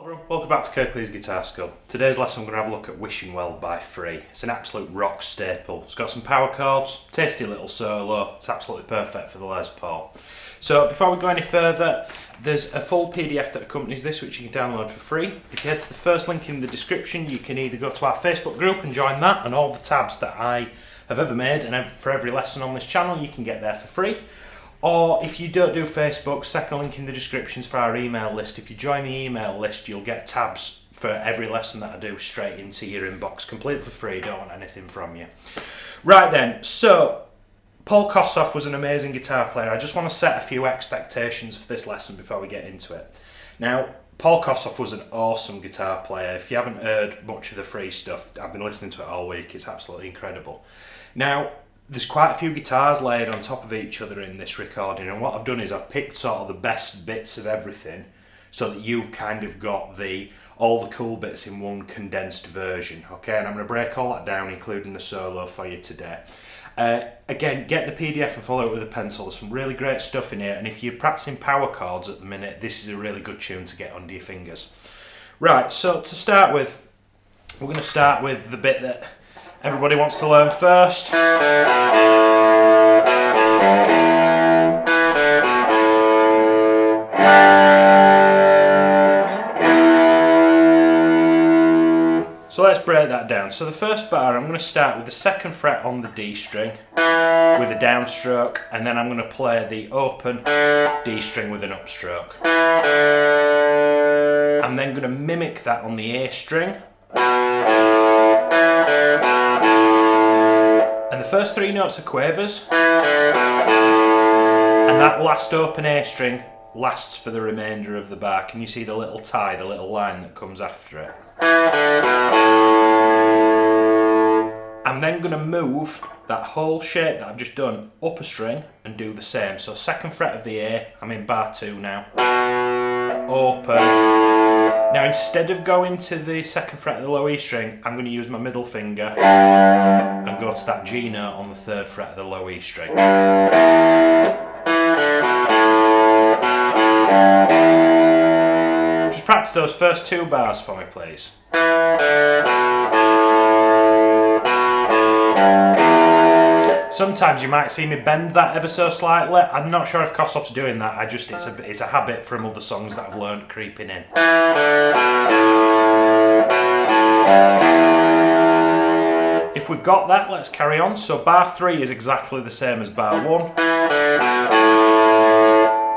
Everyone, welcome back to Kirklees Guitar School. Today's lesson I'm going to have a look at Wishing Well by Free. It's an absolute rock staple. It's got some power chords, tasty little solo. It's absolutely perfect for the Les Paul. So before we go any further, there's a full PDF that accompanies this which you can download for free. If you head to the first link in the description, you can either go to our Facebook group and join that, and all the tabs that I have ever made and for every lesson on this channel you can get there for free. Or if you don't do Facebook, second link in the descriptions for our email list. If you join the email list, you'll get tabs for every lesson that I do straight into your inbox, completely for free, don't want anything from you. Right then, so Paul Kossoff was an amazing guitar player. I just want to set a few expectations for this lesson before we get into it. Now, Paul Kossoff was an awesome guitar player. If you haven't heard much of the free stuff, I've been listening to it all week. It's absolutely incredible. Now, there's quite a few guitars laid on top of each other in this recording, and what I've done is I've picked sort of the best bits of everything so that you've kind of got all the cool bits in one condensed version, okay? And I'm going to break all that down, including the solo for you today. Again, get the PDF and follow it with a pencil. There's some really great stuff in here, and if you're practicing power chords at the minute, this is a really good tune to get under your fingers. Right, so to start with, we're going to start with the bit that everybody wants to learn first. So let's break that down. So the first bar, I'm going to start with the second fret on the D string with a downstroke, and then I'm going to play the open D string with an upstroke. I'm then going to mimic that on the A string. And the first three notes are quavers, and that last open A string lasts for the remainder of the bar. Can you see the little tie, the little line that comes after it? I'm then going to move that whole shape that I've just done up a string and do the same. So second fret of the A, I'm in bar 2 now. Open. Now instead of going to the second fret of the low E string, I'm going to use my middle finger and go to that G note on the third fret of the low E string. Just practice those first 2 bars for me, please. Sometimes you might see me bend that ever so slightly. I'm not sure if Kossoff's doing that. It's a habit from other songs that I've learnt creeping in. If we've got that, let's carry on. So bar 3 is exactly the same as bar 1.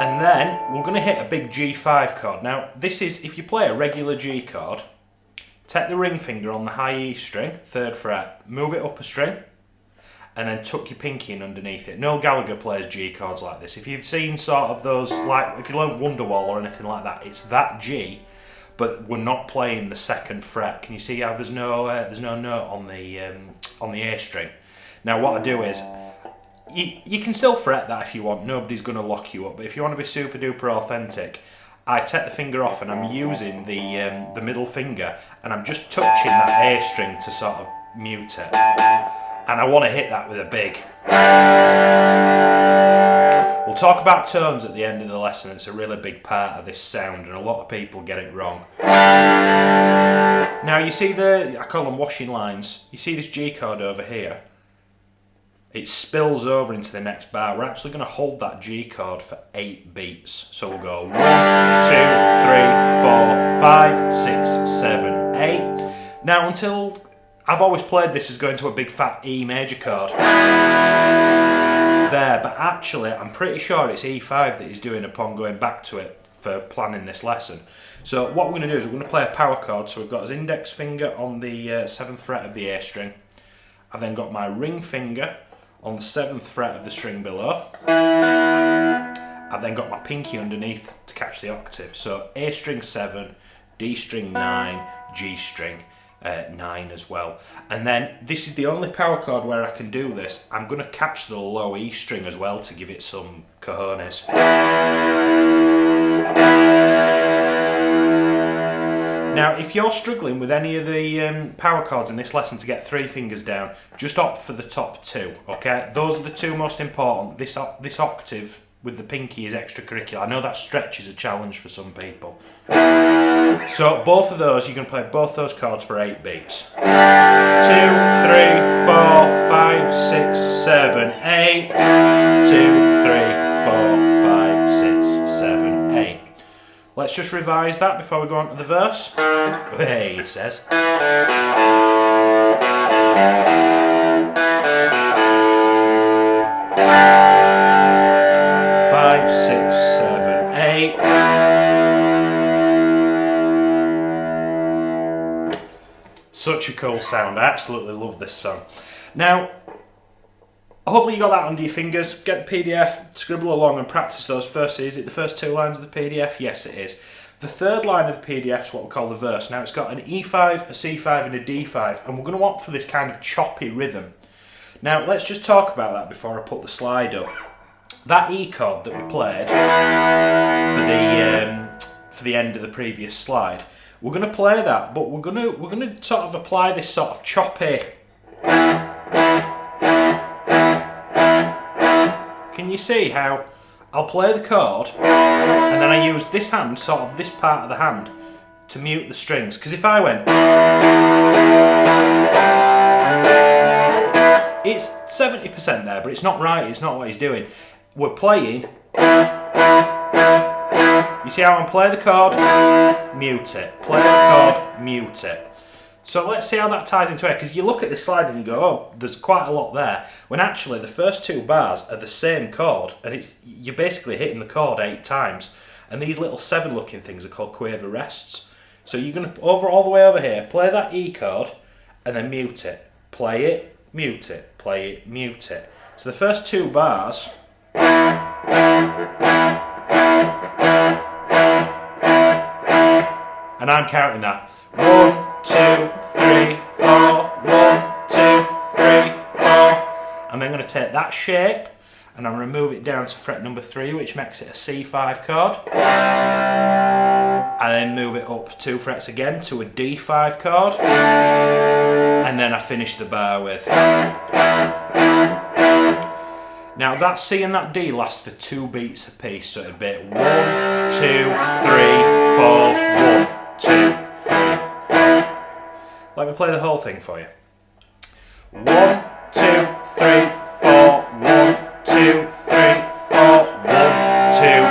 And then we're going to hit a big G5 chord. Now this is, if you play a regular G chord, take the ring finger on the high E string, 3rd fret, move it up a string, and then tuck your pinky in underneath it. Noel Gallagher plays G chords like this. If you've seen sort of those, like if you learn Wonderwall or anything like that, it's that G, but we're not playing the 2nd fret. Can you see how there's no note on the A string? Now what I do is, you can still fret that if you want. Nobody's going to lock you up. But if you want to be super duper authentic, I take the finger off and I'm using the middle finger, and I'm just touching that A string to sort of mute it. And I want to hit that with a big. We'll talk about tones at the end of the lesson. It's a really big part of this sound, and a lot of people get it wrong. Now you see I call them washing lines. You see this G chord over here? It spills over into the next bar. We're actually going to hold that G chord for 8 beats. So we'll go 1, 2, 3, 4, 5, 6, 7, 8. Now until I've always played this as going to a big fat E major chord there, but actually I'm pretty sure it's E5 that he's doing upon going back to it for planning this lesson. So what we're going to do is we're going to play a power chord. So we've got his index finger on the 7th fret of the A string. I've then got my ring finger on the 7th fret of the string below. I've then got my pinky underneath to catch the octave. So A string 7, D string 9, G string 9 as well. And then this is the only power chord where I can do this. I'm going to catch the low E string as well to give it some cojones. Now, if you're struggling with any of the power chords in this lesson to get 3 fingers down, just opt for the top 2, okay? Those are the 2 most important. This octave with the pinky is extracurricular. I know that stretch is a challenge for some people. So both of those, you can play both those chords for 8 beats. 2, 3, 4, 5, 6, 7, 8. 2, 3, 4, 5, 6, 7, 8. Let's just revise that before we go on to the verse. Hey, it says. 5, 6, 7, 8. Such a cool sound. I absolutely love this song. Now, hopefully you got that under your fingers. Get the PDF, scribble along and practice those first. Is it the first 2 lines of the PDF? Yes, it is. The third line of the PDF is what we call the verse. Now, it's got an E5, a C5 and a D5, and we're going to opt for this kind of choppy rhythm. Now, let's just talk about that before I put the slide up. That E chord that we played for the end of the previous slide, we're going to play that, but we're going to sort of apply this sort of choppy. Can you see how I'll play the chord and then I use this hand, sort of this part of the hand, to mute the strings? Because if I went, it's 70% there, but it's not right. It's not what he's doing. We're playing. You see how I'm playing the chord, mute it. Play the chord, mute it. So let's see how that ties into it. Because you look at this slide and you go, oh, there's quite a lot there. When actually the first 2 bars are the same chord, and you're basically hitting the chord 8 times. And these little 7-looking things are called quaver rests. So you're going to all the way over here, play that E chord, and then mute it. Play it, mute it. Play it, mute it. So the first 2 bars. And I'm counting that. 1, 2, 3, 4. 1, 2, 3, 4. And then I'm going to take that shape and I'm going to move it down to fret number 3, which makes it a C5 chord. And then move it up 2 frets again to a D5 chord. And then I finish the bar with. Now that C and that D last for 2 beats a piece, so it'd be 1, 2, 3, 4, 1, 2, 3, 4. Let me play the whole thing for you. 1, 2, 3, 4, 1, 2, 3, 4, 1, 2, 3,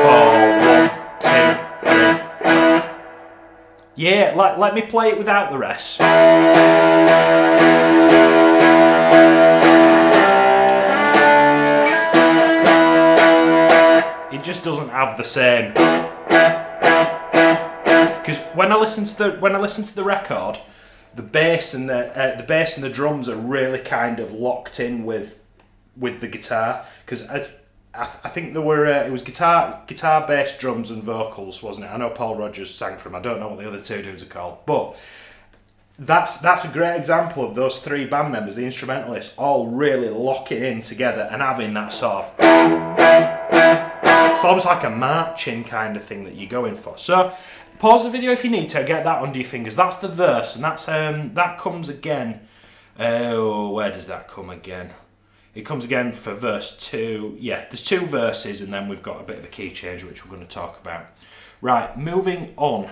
4, 1, 2, 3, 4. Yeah, let me play it without the rest. It just doesn't have the same. Because when I listen to the record, the bass and the drums are really kind of locked in with the guitar. Because I think there were it was guitar, bass, drums, and vocals, wasn't it? I know Paul Rogers sang for him. I don't know what the other 2 dudes are called, but that's a great example of those 3 band members, the instrumentalists, all really locking in together and having that sort of. It's almost like a marching kind of thing that you're going for. So pause the video if you need to, get that under your fingers. That's the verse, and that comes again. Oh, where does that come again? It comes again for verse 2. Yeah, there's 2 verses, and then we've got a bit of a key change, which we're going to talk about. Right, moving on.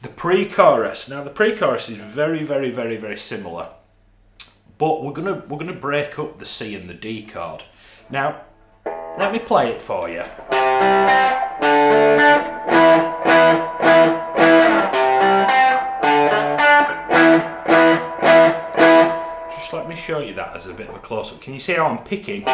The pre-chorus. Now, the pre-chorus is very, very, very, very similar, but we're gonna break up the C and the D chord. Now, let me play it for you. Just let me show you that as a bit of a close-up. Can you see how I'm picking?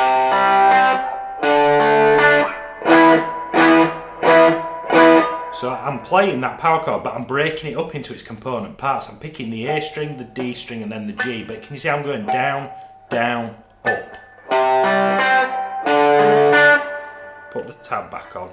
So I'm playing that power chord, but I'm breaking it up into its component parts. I'm picking the A string, the D string, and then the G. But can you see how I'm going down, down, up? Put the tab back on.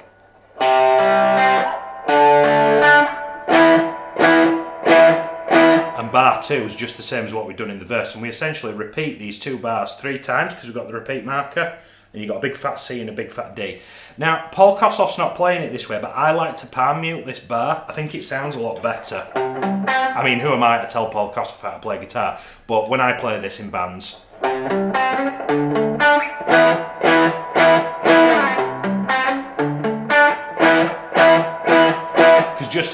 And bar 2 is just the same as what we've done in the verse, and we essentially repeat these 2 bars 3 times because we've got the repeat marker, and you've got a big fat C and a big fat D. Now, Paul Kossoff's not playing it this way, but I like to palm mute this bar. I think it sounds a lot better. I mean, who am I to tell Paul Kossoff how to play guitar? But when I play this in bands,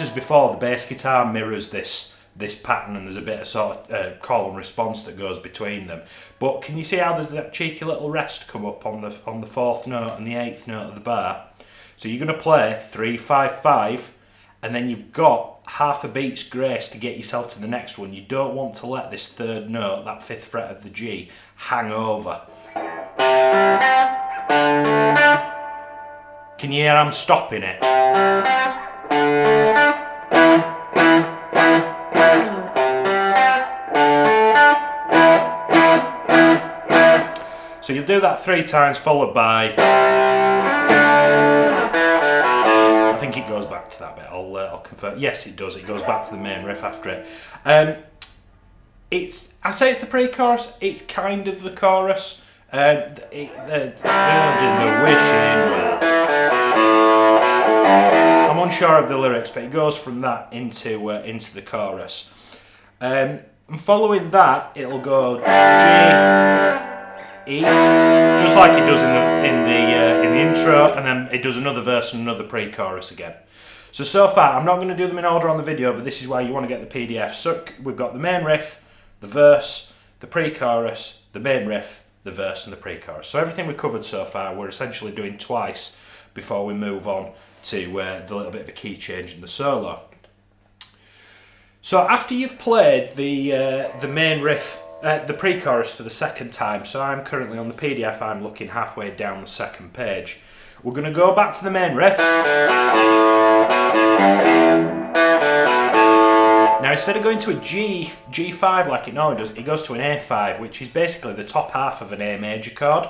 just as before, the bass guitar mirrors this pattern, and there's a bit of sort of call and response that goes between them. But can you see how there's that cheeky little rest come up on the 4th note and the 8th note of the bar? So you're going to play 3, 5, 5, and then you've got half a beat's grace to get yourself to the next one. You don't want to let this 3rd note, that 5th fret of the G, hang over. Can you hear I'm stopping it? So you'll do that 3 times, followed by, I think it goes back to that bit. I'll confirm. Yes, it does. It goes back to the main riff after it. I say it's the pre-chorus. It's kind of the chorus. The wishing well. I'm unsure of the lyrics, but it goes from that into the chorus. And following that, it'll go G, E, just like it does in the intro, and then it does another verse and another pre-chorus again. So far, I'm not going to do them in order on the video, but this is why you want to get the PDF. So we've got the main riff, the verse, the pre-chorus, the main riff, the verse, and the pre-chorus. So everything we've covered so far, we're essentially doing twice before we move on to the little bit of a key change in the solo. So after you've played the main riff, the pre-chorus for the 2nd time, so I'm currently on the PDF, I'm looking halfway down the 2nd page. We're going to go back to the main riff. Now instead of going to a G5 like it normally does, it goes to an A5, which is basically the top half of an A major chord,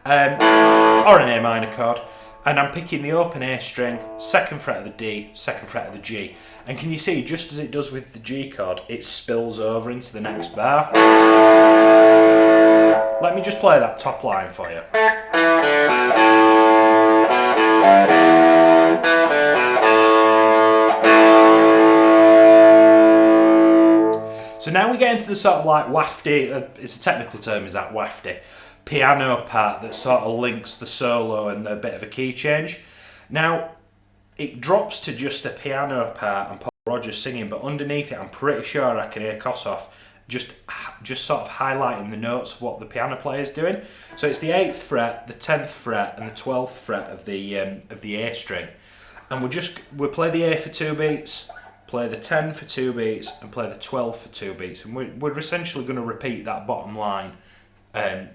or an A minor chord. And I'm picking the open A string, 2nd fret of the D, 2nd fret of the G. And can you see, just as it does with the G chord, it spills over into the next bar. Let me just play that top line for you. So now we get into the sort of like wafty, it's a technical term, is that wafty, piano part that sort of links the solo and a bit of a key change. Now, it drops to just a piano part and Paul Rogers singing, but underneath it I'm pretty sure I can hear Kossoff just sort of highlighting the notes of what the piano player is doing. So it's the 8th fret, the 10th fret and the 12th fret of the A string. And we'll play the A for 2 beats, play the 10 for 2 beats and play the 12 for 2 beats. And we're essentially going to repeat that bottom line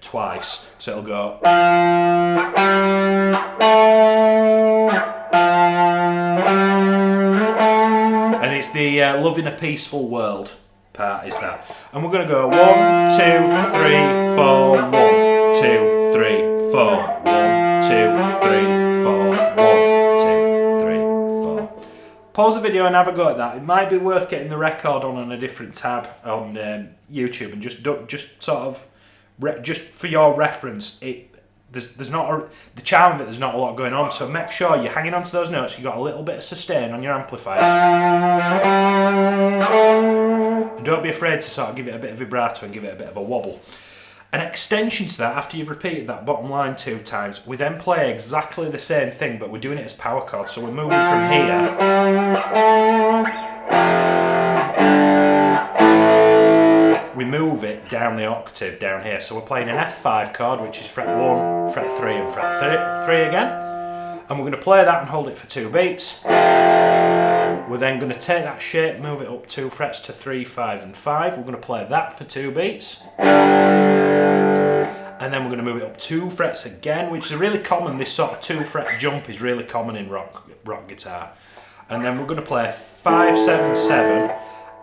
twice. So it'll go. And it's the Love in a Peaceful World part is that. And we're going to go 1, 2, 3, 4, 1, 2, 3, 4, 1, 2, 3, 4, 1, 2, 3, 4. Pause the video and have a go at that. It might be worth getting the record on a different tab on YouTube and just sort of, just for your reference, there's not the charm of it. There's not a lot going on, so make sure you're hanging on to those notes. You got a little bit of sustain on your amplifier, and don't be afraid to sort of give it a bit of vibrato and give it a bit of a wobble. An extension to that, after you've repeated that bottom line 2 times, we then play exactly the same thing, but we're doing it as power chords. So we're moving from here. We move it down the octave down here. So we're playing an F5 chord, which is fret 1, fret 3 and fret 3 again. And we're going to play that and hold it for 2 beats. We're then going to take that shape, move it up 2 frets to 3, 5 and 5. We're going to play that for 2 beats. And then we're going to move it up 2 frets again, which is really common. This sort of 2 fret jump is really common in rock guitar. And then we're going to play 5, 7, 7.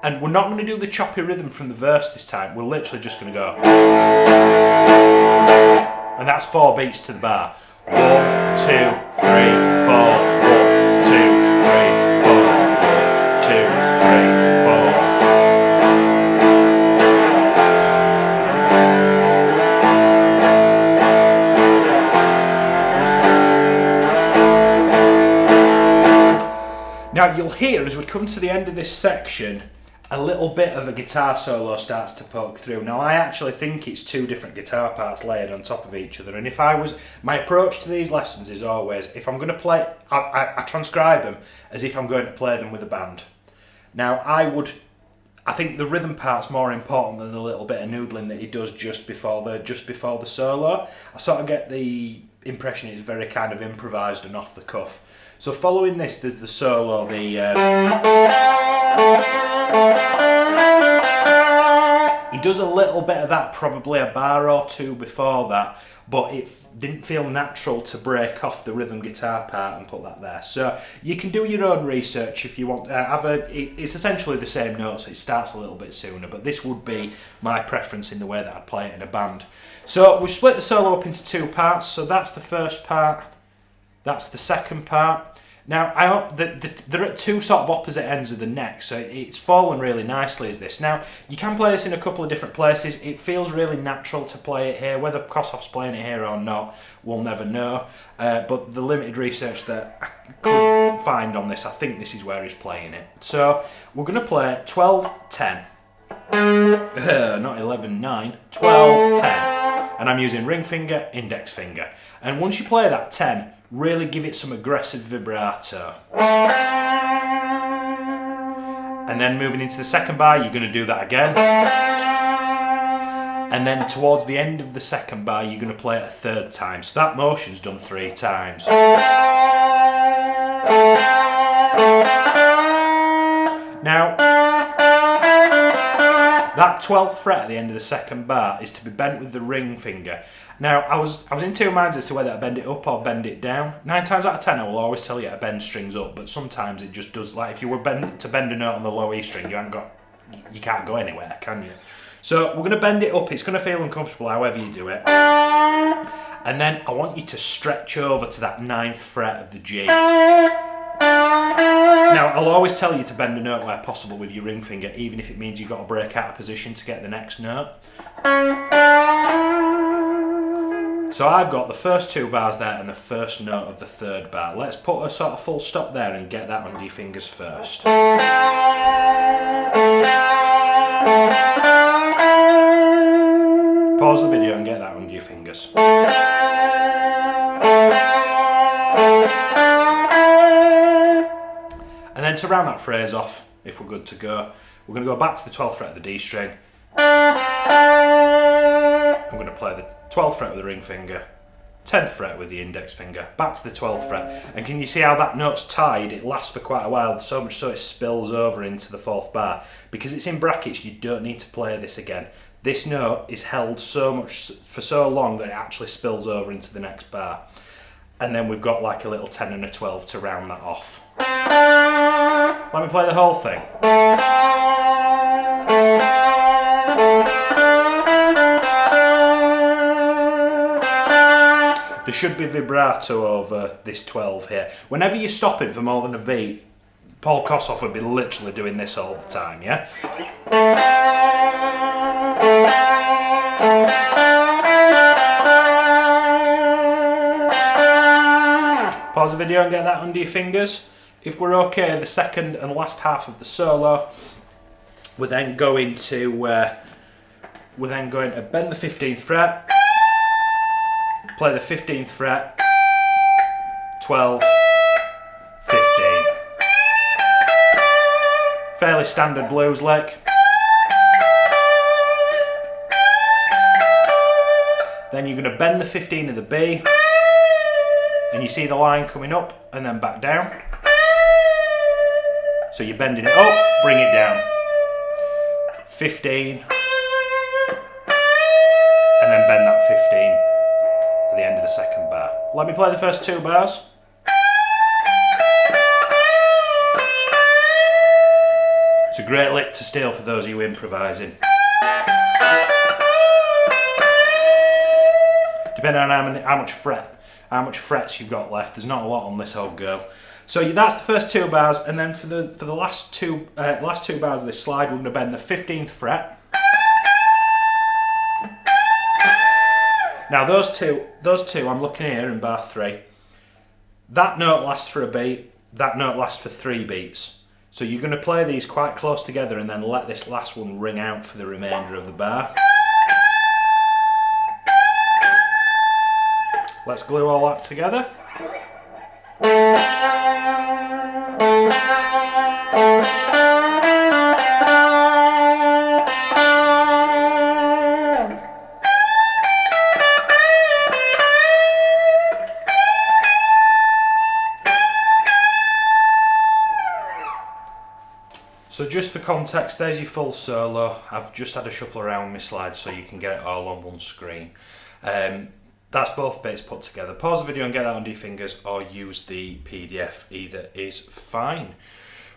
And we're not going to do the choppy rhythm from the verse this time. We're literally just going to go. And that's 4 beats to the bar. 1, 2, 3, 4. 1, 2, 3, 4. 2, 3, 4. Now you'll hear as we come to the end of this section, a little bit of a guitar solo starts to poke through. Now I actually think it's two different guitar parts layered on top of each other, and if I was, my approach to these lessons is always, if I'm going to play, I transcribe them as if I'm going to play them with a band. Now I think the rhythm part's more important than the little bit of noodling that he does just before the solo. I sort of get the impression it's very kind of improvised and off the cuff. So following this, there's the solo, he does a little bit of that, probably a bar or two before that, but it didn't feel natural to break off the rhythm guitar part and put that there. So you can do your own research if you want. It's essentially the same notes, it starts a little bit sooner, but this would be my preference in the way that I'd play it in a band. So we've split the solo up into two parts, so that's the first part, that's the second part. Now, they're at two sort of opposite ends of the neck, so it's fallen really nicely as this. Now, you can play this in a couple of different places. It feels really natural to play it here. Whether Kossoff's playing it here or not, we'll never know. But the limited research that I could find on this, I think this is where he's playing it. So, we're going to play 12-10. Not 11-9, 12-10. And I'm using ring finger, index finger. And once you play that 10, really give it some aggressive vibrato. And then moving into the second bar, you're going to do that again. And then towards the end of the second bar, you're going to play it a third time. So that motion's done 3 times. Now, that 12th fret at the end of the second bar is to be bent with the ring finger. Now, I was in two minds as to whether I bend it up or bend it down. 9 times out of 10, I will always tell you to bend strings up, but sometimes it just does. Like if you were to bend a note on the low E string, you can't go anywhere, can you? So we're going to bend it up. It's going to feel uncomfortable however you do it. And then I want you to stretch over to that 9th fret of the G. Now, I'll always tell you to bend a note where possible with your ring finger, even if it means you've got to break out of position to get the next note. So I've got the first 2 bars there and the first note of the 3rd bar. Let's put a sort of full stop there and get that under your fingers first. Pause the video and get that under your fingers. And then to round that phrase off, if we're good to go, we're going to go back to the 12th fret of the D string. I'm going to play the 12th fret with the ring finger, 10th fret with the index finger, back to the 12th fret. And can you see how that note's tied? It lasts for quite a while, so much so it spills over into the 4th bar. Because it's in brackets, you don't need to play this again. This note is held so much for so long that it actually spills over into the next bar. And then we've got like a little 10 and a 12 to round that off. Let me play the whole thing. There should be vibrato over this 12 here. Whenever you're stopping for more than a beat, Paul Kossoff would be literally doing this all the time, yeah? Pause the video and get that under your fingers. If we're okay, the second and last half of the solo, we're then going to bend the 15th fret, play the 15th fret, 12, 15. Fairly standard blues lick. Then you're going to bend the 15 of the B, and you see the line coming up and then back down. So you're bending it up, bring it down. 15, and then bend that 15 at the end of the second bar. Let me play the first 2 bars. It's a great lick to steal for those of you improvising. Depending on how much frets you've got left, there's not a lot on this old girl. So that's the first 2 bars, and then for the last two bars of this slide, we're going to bend the 15th fret. Now those two, I'm looking here in bar 3. That note lasts for a beat. That note lasts for 3 beats. So So you're going to play these quite close together and then let this last one ring out for the remainder of the bar. Let's glue all that together. So just for context, there's your full solo. I've just had a shuffle around my slides so you can get it all on one screen. That's both bits put together. Pause the video and get that under your fingers, or use the PDF, either is fine.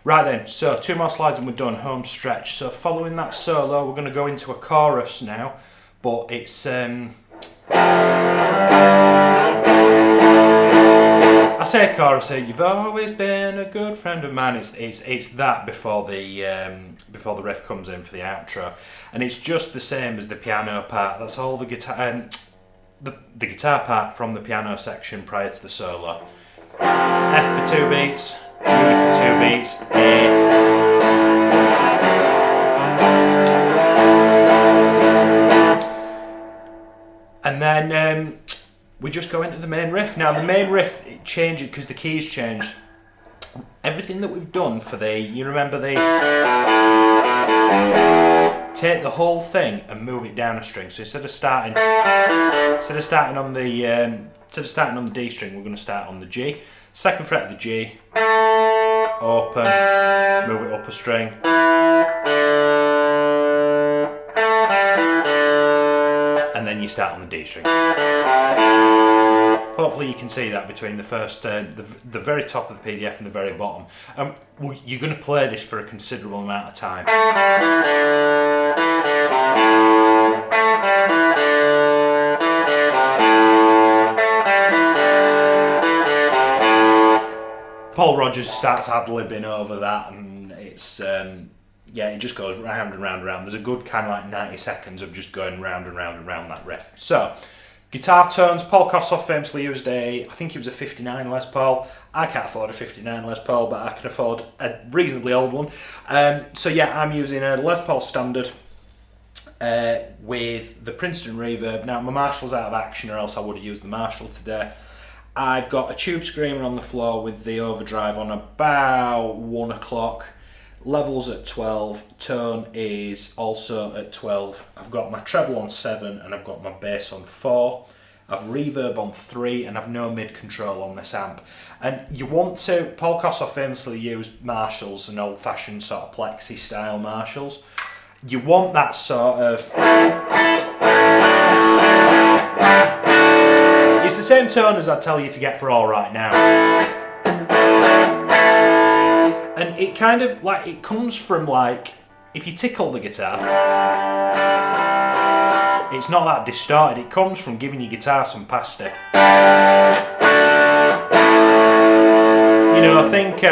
Right then, so 2 more slides and we're done, home stretch. So following that solo, we're going to go into a chorus now, but it's... I say chorus here, you've always been a good friend of mine. It's that before the riff comes in for the outro. And it's just the same as the piano part. That's all the guitar... The guitar part from the piano section prior to the solo. F for 2 beats, G for 2 beats, A. And then we just go into the main riff. Now the main riff, it changes because the keys changed. Everything that we've done for you remember take the whole thing and move it down a string. So instead of starting on the D string, we're going to start on the G. 2nd fret of the G, open, move it up a string, and then you start on the D string. Hopefully you can see that between the first, the very top of the PDF and the very bottom. You're going to play this for a considerable amount of time. Paul Rogers starts ad-libbing over that, and it's yeah, it just goes round and round and round. There's a good kind of like 90 seconds of just going round and round and round that riff. So, guitar tones. Paul Kossoff famously used I think it was a 59 Les Paul. I can't afford a 59 Les Paul, but I can afford a reasonably old one. So yeah, I'm using a Les Paul Standard with the Princeton reverb. Now my Marshall's out of action, or else I would have used the Marshall today. I've got a tube screamer on the floor with the overdrive on about 1 o'clock. Levels at 12, tone is also at 12. I've got my treble on 7 and I've got my bass on 4. I've reverb on 3 and I've no mid control on this amp. And you want to, Paul Kossoff famously used Marshalls, and old fashioned sort of plexi style Marshalls. You want that sort of... It's the same tone as I'd tell you to get for All Right Now. And it kind of, like, it comes from, like, if you tickle the guitar, it's not that distorted. It comes from giving your guitar some pasty. You know, I think...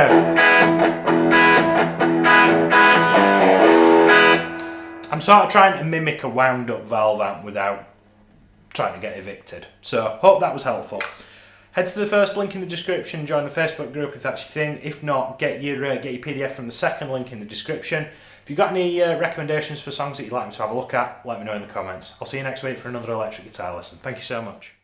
I'm sort of trying to mimic a wound-up valve amp without trying to get evicted. So, hope that was helpful. Head to the first link in the description, join the Facebook group if that's your thing. If not, get your PDF from the second link in the description. If you've got any recommendations for songs that you'd like me to have a look at, let me know in the comments. I'll see you next week for another electric guitar lesson. Thank you so much.